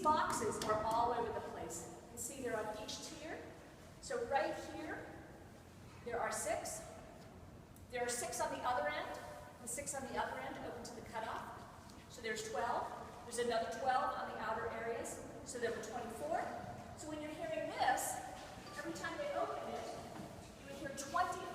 boxes are all over the place. You can see they're on each tier. So right here, there are 6. There are 6 on the other end, and 6 on the other end open to the cutoff. So there's 12. There's another 12 on the outer areas, so there were 24. So when you're hearing this, every time they open it, you would hear 24